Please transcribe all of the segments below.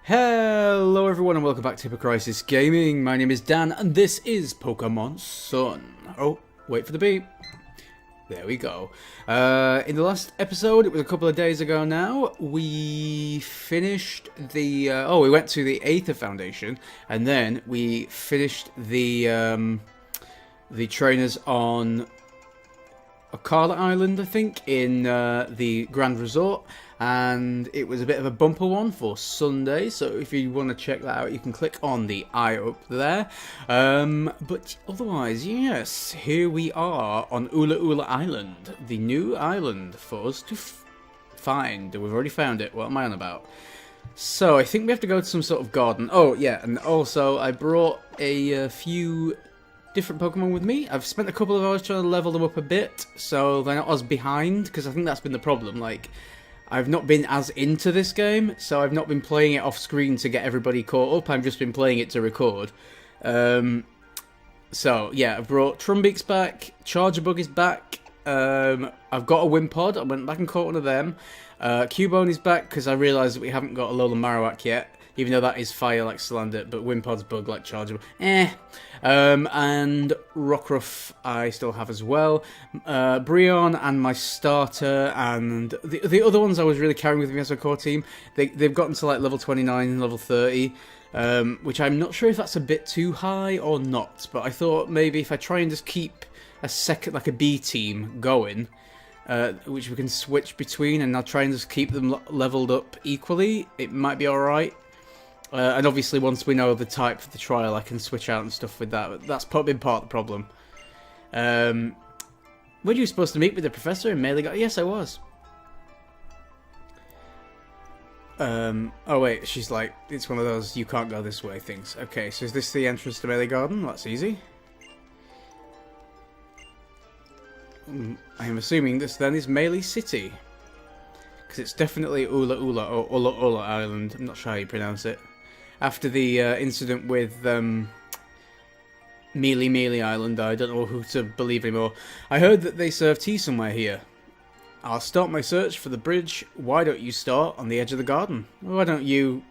Hello everyone and welcome back to HippoCrisis Gaming. My name is Dan and this is Pokémon Sun. Oh, wait for the beep. There we go. In the last episode, it was a couple of days ago now, we finished the... we went to the Aether Foundation and then we finished the trainers on Ula'Ula Island, I think, in the Grand Resort. And it was a bit of a bumper one for Sunday, so if you want to check that out, you can click on the eye up there. But otherwise, yes, here we are on Ula'Ula Island, the new island for us to find. We've already found it. What am I on about? So I think we have to go to some sort of garden. Oh yeah, and also I brought a few different Pokemon with me. I've spent a couple of hours trying to level them up a bit, so they're not as behind, because I think that's been the problem. Like, I've not been as into this game, so I've not been playing it off screen to get everybody caught up. I've just been playing it to record. So yeah, I've brought Trumbeak's back, Chargerbug is back. I've got a Wimpod. I went back and caught one of them. Cubone is back because I realised that we haven't got a Alola Marowak yet, even though that is fire like Salandit, but Wimpod's bug like Chargerbug. And Rockruff I still have as well. Brionne and my starter, and the other ones I was really carrying with me as a core team, they've gotten to like level 29 and level 30, which I'm not sure if that's a bit too high or not, but I thought maybe if I try and just keep a second, like a B team going, which we can switch between, and I'll try and just keep them leveled up equally, it might be alright. And obviously, once we know the type for the trial, I can switch out and stuff with that. But that's been part of the problem. Were you supposed to meet with the professor in Malie Gardens? Yes, I was. Oh wait, she's like, it's one of those you can't go this way things. Okay, so is this the entrance to Malie Garden? That's easy. I am assuming this then is Malie City. Because it's definitely Ula'Ula or Ula'Ula Island. I'm not sure how you pronounce it. After the incident with Mealy Island, I don't know who to believe anymore. I heard that they serve tea somewhere here. I'll start my search for the bridge. Why don't you start on the edge of the garden? Why don't you,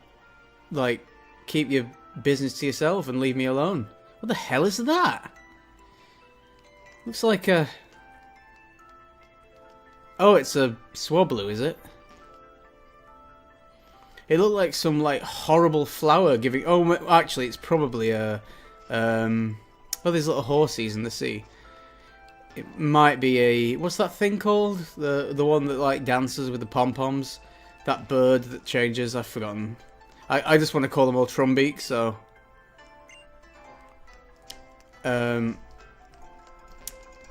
like, keep your business to yourself and leave me alone? What the hell is that? Looks like a... Oh, it's a Swablu, is it? It looked like some like horrible flower giving. Oh, actually, it's probably a. Oh, there's little horsies in the sea. It might be a. What's that thing called? The one that like dances with the pom poms. That bird that changes. I've forgotten. I just want to call them all Trumbeak. So.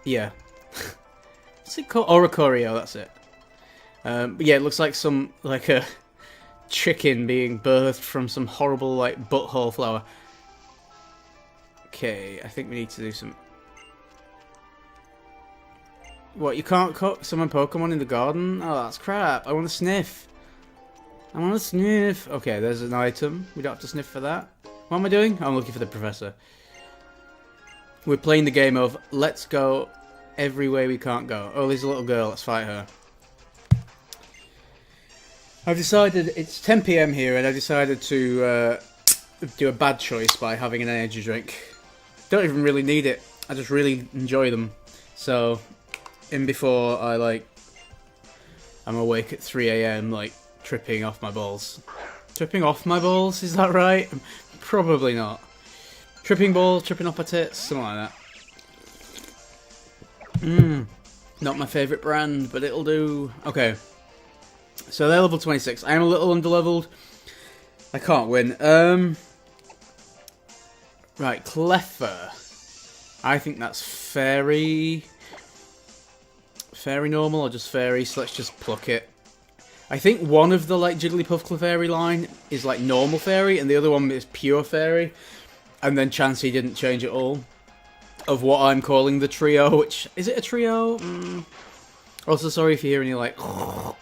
Yeah. What's it called? Oricorio. That's it. But yeah, it looks like some like a chicken being birthed from some horrible like butthole flower. Okay, I think we need to do some... What, you can't summon Pokemon in the garden? Oh, that's crap. I want to sniff. I want to sniff. Okay, there's an item. We don't have to sniff for that. What am I doing? I'm looking for the professor. We're playing the game of let's go every way we can't go. Oh, there's a little girl. Let's fight her. I've decided, it's 10 PM here, and I decided to do a bad choice by having an energy drink. Don't even really need it, I just really enjoy them. So, in before I'm awake at 3 AM, like, tripping off my balls. Tripping off my balls, is that right? Probably not. Tripping balls, tripping off my tits, something like that. Not my favourite brand, but it'll do. Okay. So they're level 26. I am a little underleveled. I can't win. Right, Cleffer. I think that's fairy normal or just fairy, so let's just pluck it. I think one of the like Jigglypuff Clefairy line is like normal fairy and the other one is pure fairy. And then Chansey didn't change at all. Of what I'm calling the trio, which... Is it a trio? Also, sorry if you hear any, like,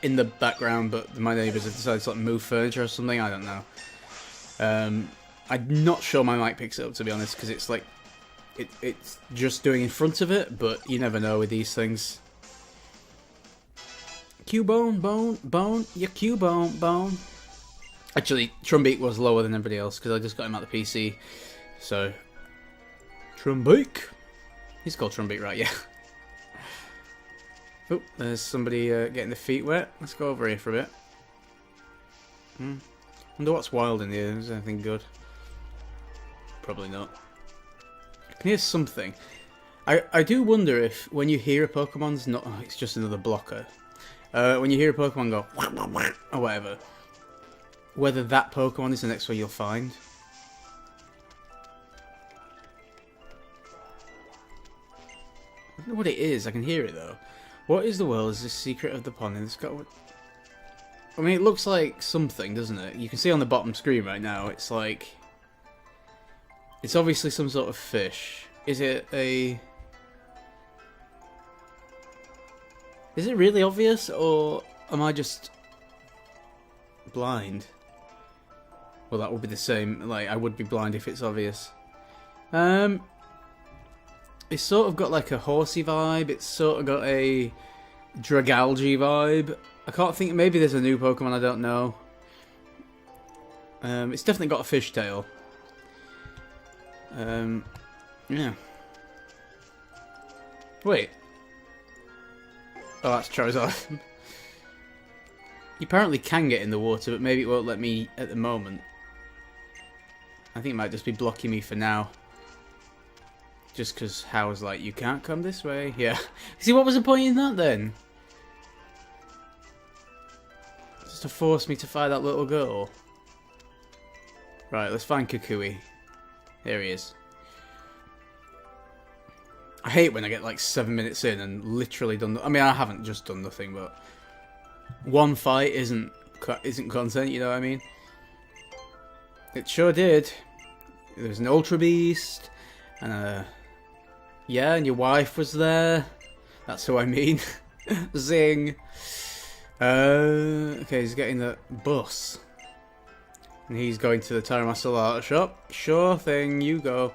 in the background, but my neighbours have decided to, like, move furniture or something. I don't know. I'm not sure my mic picks it up, to be honest, because it's, like, it's just doing in front of it, but you never know with these things. Cubone, bone, yeah, Cubone, bone. Actually, Trumbeak was lower than everybody else because I just got him out the PC. So, Trumbeak. He's called Trumbeak, right? Yeah. Oh, there's somebody getting their feet wet. Let's go over here for a bit. Wonder what's wild in here. Is there anything good? Probably not. I can hear something. I do wonder if when you hear a Pokemon's not... Oh, it's just another blocker. When you hear a Pokemon go... or whatever... whether that Pokemon is the next one you'll find. I don't know what it is. I can hear it though. What is the world? Is the secret of the pond? And it's got... I mean, it looks like something, doesn't it? You can see on the bottom screen right now, it's like... It's obviously some sort of fish. Is it a... Is it really obvious, or am I just blind? Well, that would be the same. Like, I would be blind if it's obvious. It's sort of got like a horsey vibe. It's sort of got a Dragalge vibe. I can't think. Maybe there's a new Pokemon I don't know. It's definitely got a fishtail. Yeah. Wait. Oh, that's Charizard. You apparently can get in the water, but maybe it won't let me at the moment. I think it might just be blocking me for now. Just because How's like, you can't come this way. Yeah. See, what was the point in that then? Just to force me to find that little girl. Right, let's find Kakui. There he is. I hate when I get like 7 minutes in and literally done... I mean, I haven't just done nothing, but... One fight isn't content, you know what I mean? It sure did. There was an Ultra Beast, and yeah, and your wife was there. That's who I mean. Zing. Okay, he's getting the bus. And he's going to the Terra Master shop. Sure thing, you go.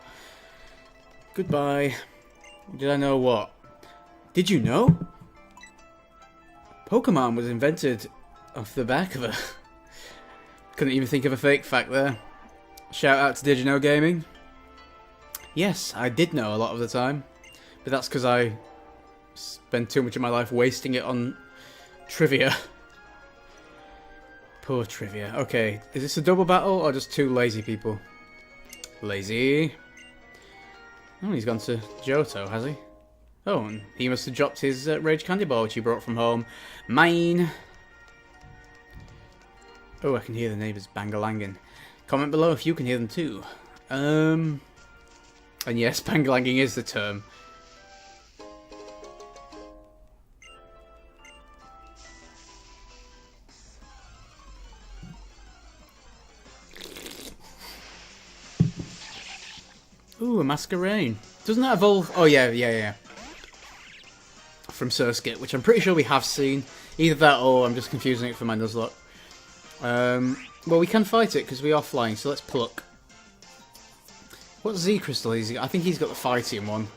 Goodbye. Did I know what? Did you know? Pokemon was invented off the back of a... Couldn't even think of a fake fact there. Shout out to Did You Know Gaming. Yes, I did know a lot of the time. But that's because I spend too much of my life wasting it on trivia. Poor trivia. Okay, is this a double battle or just two lazy people? Lazy. Oh, he's gone to Johto, has he? Oh, and he must have dropped his Rage Candy Ball, which he brought from home. Mine! Oh, I can hear the neighbours bangalanging. Comment below if you can hear them too. And yes, bangalanging is the term. Ooh, a Masquerain. Doesn't that evolve? Oh, yeah. From Surskit, which I'm pretty sure we have seen. Either that or I'm just confusing it for my Nuzlocke. Well, we can fight it because we are flying, so let's pluck. What Z crystal is he? I think he's got the fighting one.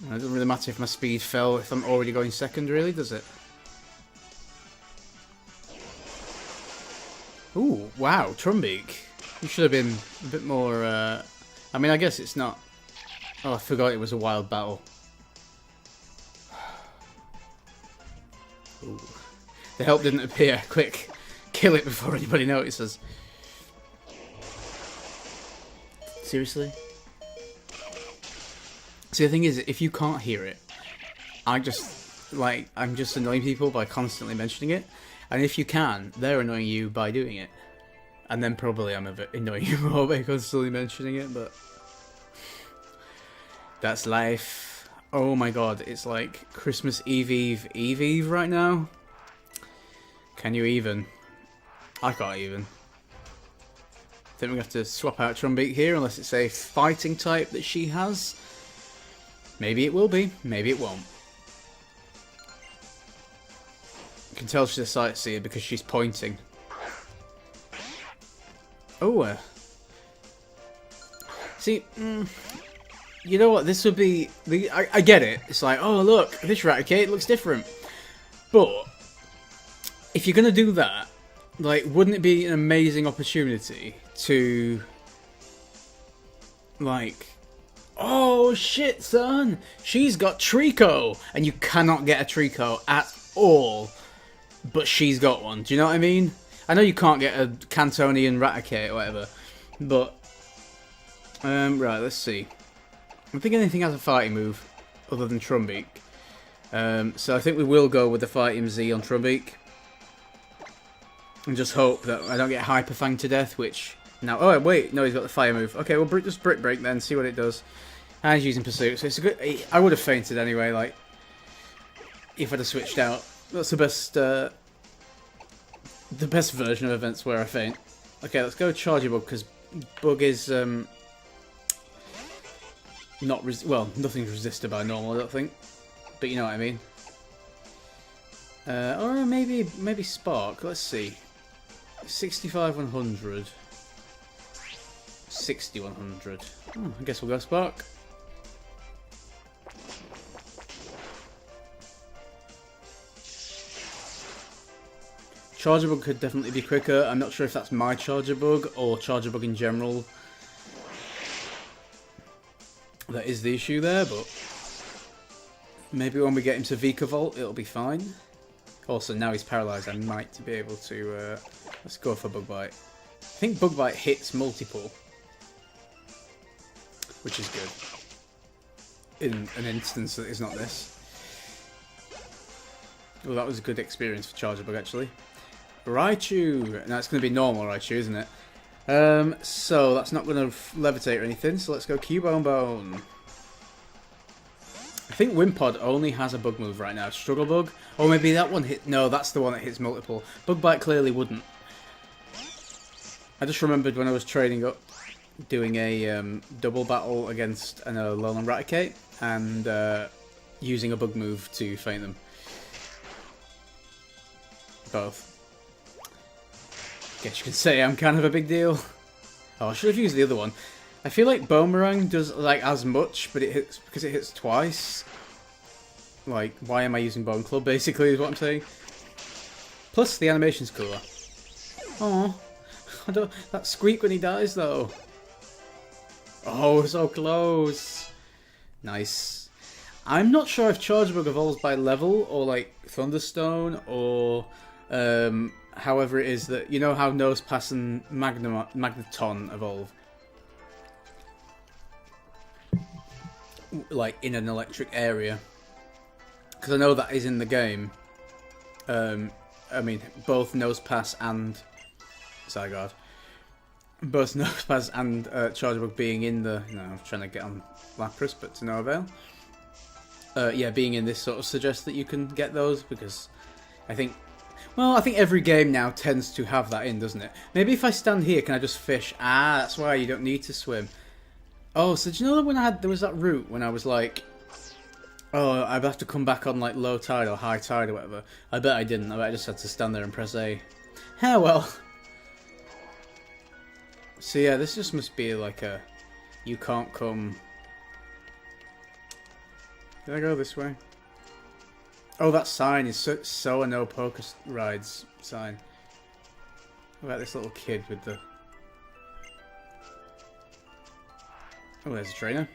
It doesn't really matter if my speed fell if I'm already going second, really, does it? Ooh, wow, Trumbeak. You should have been a bit more... I mean, I guess it's not... Oh, I forgot it was a wild battle. Ooh. The help didn't appear. Quick, kill it before anybody notices. Seriously? See, the thing is, if you can't hear it, I'm just annoying people by constantly mentioning it. And if you can, they're annoying you by doing it. And then probably I'm annoying you more by constantly mentioning it, but... That's life. Oh my god, it's like Christmas Eve right now. Can you even? I can't even. I think we have to swap out Trumbeak here unless it's a fighting type that she has. Maybe it will be, maybe it won't. You can tell she's a sightseer because she's pointing. Oh, see, you know what? This would be I get it. It's like, oh look, this Raticate looks different, but if you're gonna do that, like, wouldn't it be an amazing opportunity to, like, oh shit, son, she's got Trico, and you cannot get a Trico at all, but she's got one. Do you know what I mean? I know you can't get a Kantonian Raticate or whatever, but right, let's see. I don't think anything has a fighting move other than Trumbeak. So I think we will go with the Fighting Z on Trumbeak. And just hope that I don't get Hyper Fang to death, which... Now, oh wait, no, he's got the fire move. Okay, well, just Brick Break then, see what it does. And he's using Pursuit, so it's a good... I would have fainted anyway, like, if I'd have switched out. That's the best version of events where I faint. Okay, let's go Charger Bug, because Bug is, not... well, nothing's resisted by normal, I don't think. But you know what I mean. Or maybe Spark, let's see. 65 100. 60 100. Oh, I guess we'll go Spark. Charger Bug could definitely be quicker. I'm not sure if that's my Charger Bug or Charger Bug in general. That is the issue there, but maybe when we get him to Vika Volt, it'll be fine. Also, now he's paralysed, I might be able to... let's go for Bug Bite. I think Bug Bite hits multiple, which is good. In an instance that is not this. Well, that was a good experience for Charger Bug, actually. Raichu! Now, it's going to be normal Raichu, isn't it? So, that's not going to levitate or anything, so let's go Cubone Bone. I think Wimpod only has a bug move right now. Struggle Bug? Or maybe that one hit... No, that's the one that hits multiple. Bug Bite clearly wouldn't. I just remembered when I was training up, doing a double battle against an Alolan Raticate, and using a bug move to feint them. Both. Guess you can say I'm kind of a big deal. Oh, I should have used the other one. I feel like Boomerang does like as much, but it hits because it hits twice. Like, why am I using Bone Club? Basically, is what I'm saying. Plus, the animation's cooler. Oh, I don't. That squeak when he dies, though. Oh, so close. Nice. I'm not sure if Charge Bug evolves by level or like Thunderstone or however it is that, you know how Nosepass and Magneton evolve. Like in an electric area, because I know that is in the game. I mean, both Nosepass and Zygarde, both Nosepass and Chargebug being in the. No, I'm trying to get on Lapras, but to no avail. Yeah, being in this sort of suggests that you can get those because I think. Well, I think every game now tends to have that in, doesn't it? Maybe if I stand here, can I just fish? Ah, that's why you don't need to swim. Oh, so do you know that when there was that route when I was like, oh, I'd have to come back on like low tide or high tide or whatever. I bet I didn't. I bet I just had to stand there and press A. Ah, well. So yeah, this just must be like a, you can't come. Did I go this way? Oh, that sign is so a no poker rides sign. What about this little kid with the... Oh, there's a trainer.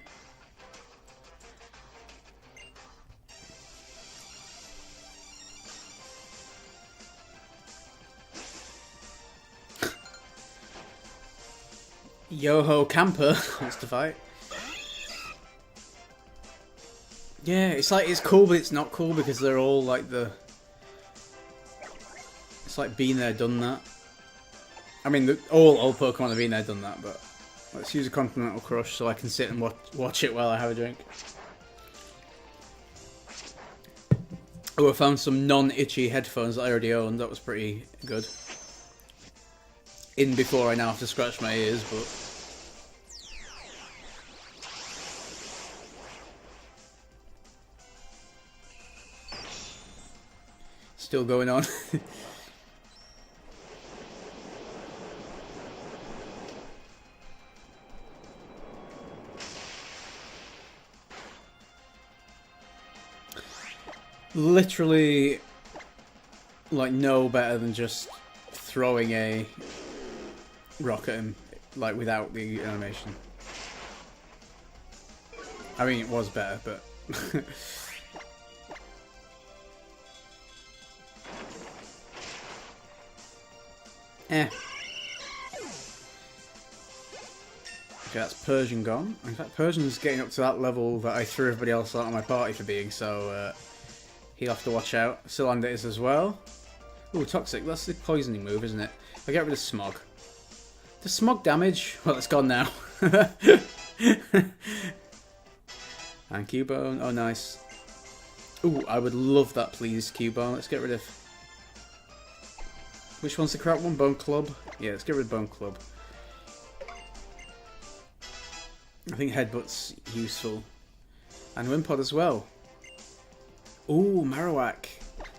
Yo-ho camper wants to fight. Yeah, it's like, it's cool, but it's not cool because they're all like the... It's like been there, done that. I mean, all Pokemon have been there, done that, but... Let's use a Continental Crush so I can sit and watch it while I have a drink. Oh, I found some non-itchy headphones that I already owned. That was pretty good. In before I now have to scratch my ears, but... Still going on. Literally like no better than just throwing a rock at him, like without the animation. I mean, it was better, but eh. Okay, that's Persian gone. In fact, Persian's getting up to that level that I threw everybody else out of my party for being, so he'll have to watch out. Cylinder is as well. Ooh, Toxic. That's the poisoning move, isn't it? I'll get rid of Smog. Does Smog damage? Well, it's gone now. And Cubone. Oh, nice. Ooh, I would love that, please, Cubone. Let's get rid of... Which one's the crap one? Bone Club? Yeah, let's get rid of Bone Club. I think Headbutt's useful. And Wimpod as well. Ooh, Marowak.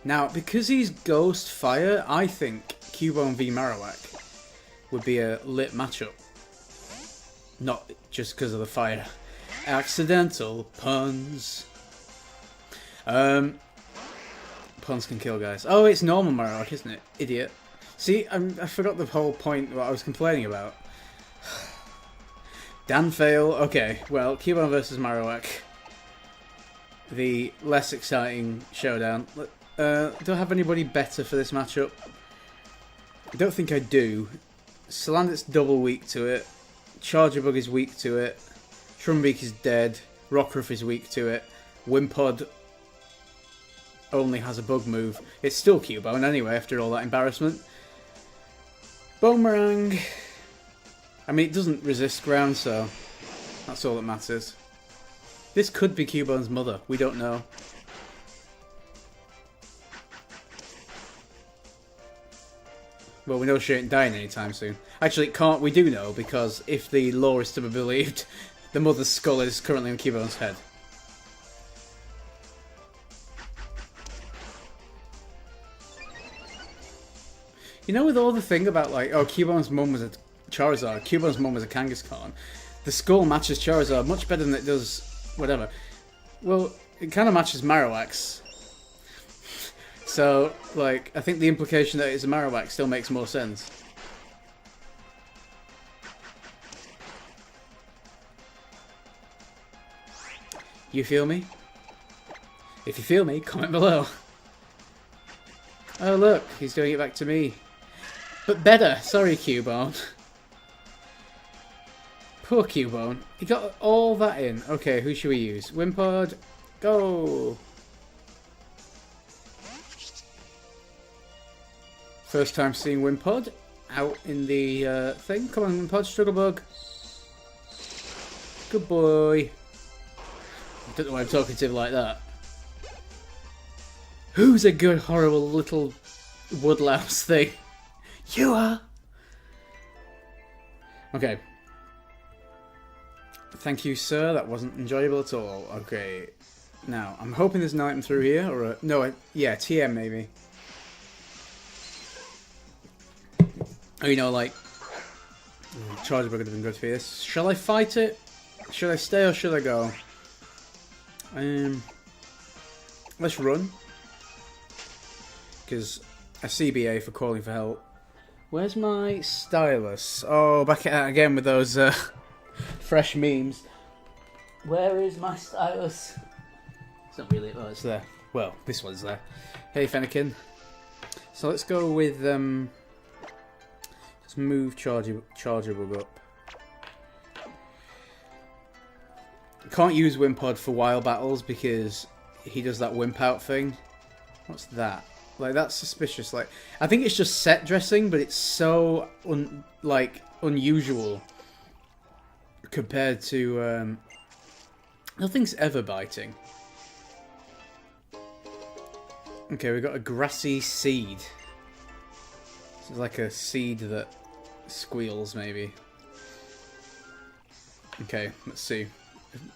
Now, because he's Ghost Fire, I think Cubone v Marowak would be a lit matchup. Not just because of the fire. Accidental puns. Puns can kill, guys. Oh, it's normal Marowak, isn't it? Idiot. See, I forgot the whole point what I was complaining about. Dan fail. Okay, well, Cubone versus Marowak. The less exciting showdown. Don't have anybody better for this matchup. I don't think I do. Salandit's double weak to it. Charger Bug is weak to it. Trumbeak is dead. Rockruff is weak to it. Wimpod only has a bug move. It's still Cubone anyway after all that embarrassment. Boomerang. I mean, it doesn't resist ground, so that's all that matters. This could be Cubone's mother. We don't know. Well, we know she ain't dying anytime soon. Actually, it can't. We do know, because if the lore is to be believed, the mother's skull is currently on Cubone's head. You know, with all the thing about, like, oh, Cubone's mum was a Charizard, Cubone's mum was a Kangaskhan, the skull matches Charizard much better than it does whatever. Well, it kind of matches Marowak's. So, like, I think the implication that it's a Marowak still makes more sense. You feel me? If you feel me, comment below. Oh look, he's doing it back to me. But better, sorry Cubone. Poor Cubone. He got all that in. Okay, who should we use? Wimpod, go! First time seeing Wimpod out in the thing. Come on, Wimpod, Struggle Bug. Good boy. I don't know why I'm talking to him like that. Who's a good, horrible little woodlouse thing? You are! Okay. Thank you, sir. That wasn't enjoyable at all. Okay. Now, I'm hoping there's an item through here, or a... No, yeah, TM maybe. Oh, you know, like... Charger Bug would have been good for this. Shall I fight it? Should I stay or should I go? Let's run. Because a CBA for calling for help. Where's my stylus? Oh, back at it again with those fresh memes. Where is my stylus? It's not really... Oh, it's there. Well, this one's there. Hey, Fennekin. So let's go with... let's move Charger Bug up. Can't use Wimpod for wild battles because he does that Wimp out thing. What's that? Like, that's suspicious. Like, I think it's just set dressing, but it's so unusual compared to nothing's ever biting. Okay, we've got a grassy seed. This is like a seed that squeals, maybe. Okay, let's see.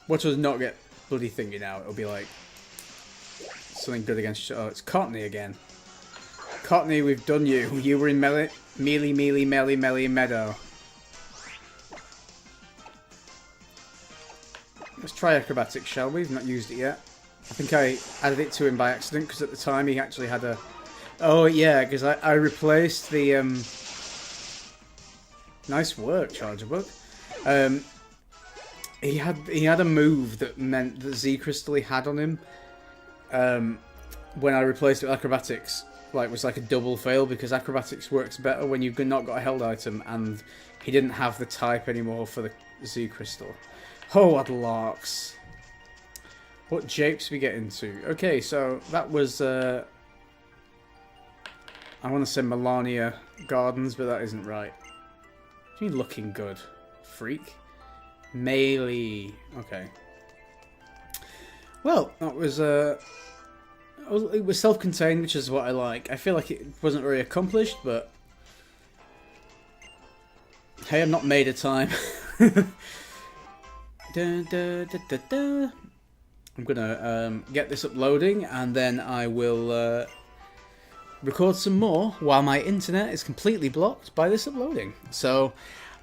Watch us not get bloody thingy now. It'll be like something good against... Oh, it's Cottony again. Cottony, we've done you. You were in Melee Meadow. Let's try Acrobatics, shall we? We've not used it yet. I think I added it to him by accident, because at the time he actually had a Oh yeah, because I replaced the nice work, Charger Book. He had a move that meant the Z Crystal he had on him. When I replaced it with Acrobatics, was like a double fail because Acrobatics works better when you've not got a held item, and he didn't have the type anymore for the Z Crystal. Oh, what larks! What japes we get into? Okay, so that was I want to say Malie Gardens, but that isn't right. You looking good, freak. Malie. Okay. Well, that was it was self-contained, which is what I like. I feel like it wasn't very accomplished, but hey, I'm not made of time. Da, da, da, da, da. I'm gonna get this uploading, and then I will record some more while my internet is completely blocked by this uploading. So,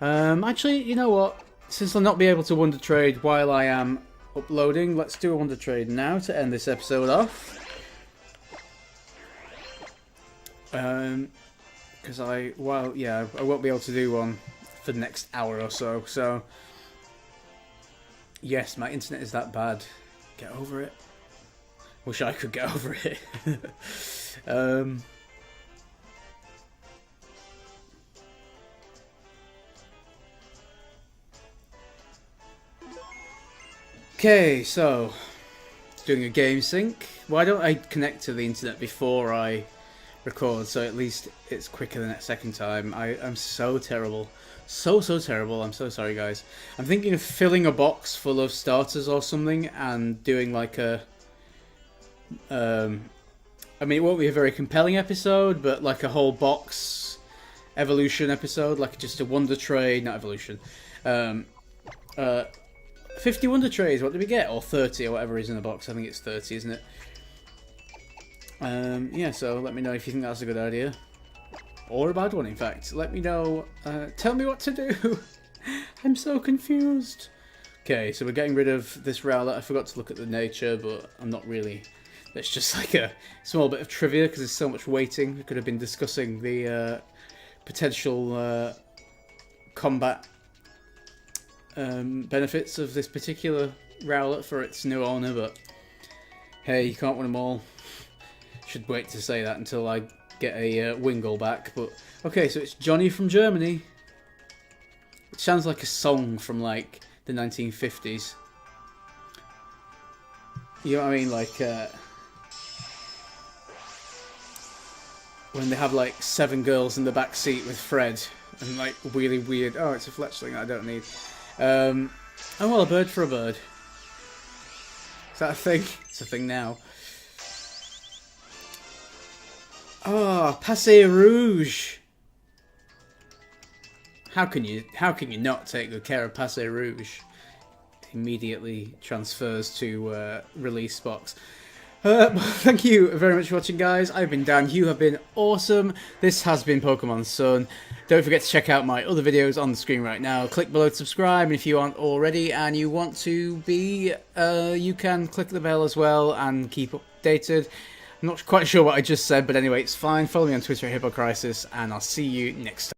actually, you know what? Since I'll not be able to Wonder Trade while I am uploading, let's do a Wonder Trade now to end this episode off. Because I won't be able to do one for the next hour or so. So, yes, my internet is that bad. Get over it. Wish I could get over it. Okay, so doing a game sync. Why don't I connect to the internet before I record, so at least it's quicker the second time. I'm so terrible. So terrible. I'm so sorry, guys. I'm thinking of filling a box full of starters or something and doing like a... I mean, it won't be a very compelling episode, but like a whole box evolution episode, like just a Wonder Trade, not evolution. 50 Wonder Trays, what did we get? Or 30 or whatever is in the box. I think it's 30, isn't it? Yeah, so let me know if you think that's a good idea. Or a bad one, in fact. Let me know. Tell me what to do. I'm so confused. Okay, so we're getting rid of this Rowlet. I forgot to look at the nature, but I'm not really... It's just like a small bit of trivia, because there's so much waiting. We could have been discussing the potential combat benefits of this particular Rowlet for its new owner, but hey, you can't win them all. Should wait to say that until I get a Wingull back. But okay, so it's Johnny from Germany. It sounds like a song from like the 1950s. You know what I mean? Like when they have like 7 girls in the back seat with Fred and like really weird. Oh, it's a fletchling I don't need. Oh well, a bird for a bird. Is that a thing? It's a thing now. Oh, Passé Rouge. How can you not take good care of Passé Rouge? Immediately transfers to release box. Thank you very much for watching, guys. I've been Dan. You have been awesome. This has been Pokemon Sun. Don't forget to check out my other videos on the screen right now. Click below to subscribe, and if you aren't already and you want to be, you can click the bell as well and keep updated. I'm not quite sure what I just said, but anyway, it's fine. Follow me on Twitter at HippoCrisis, and I'll see you next time.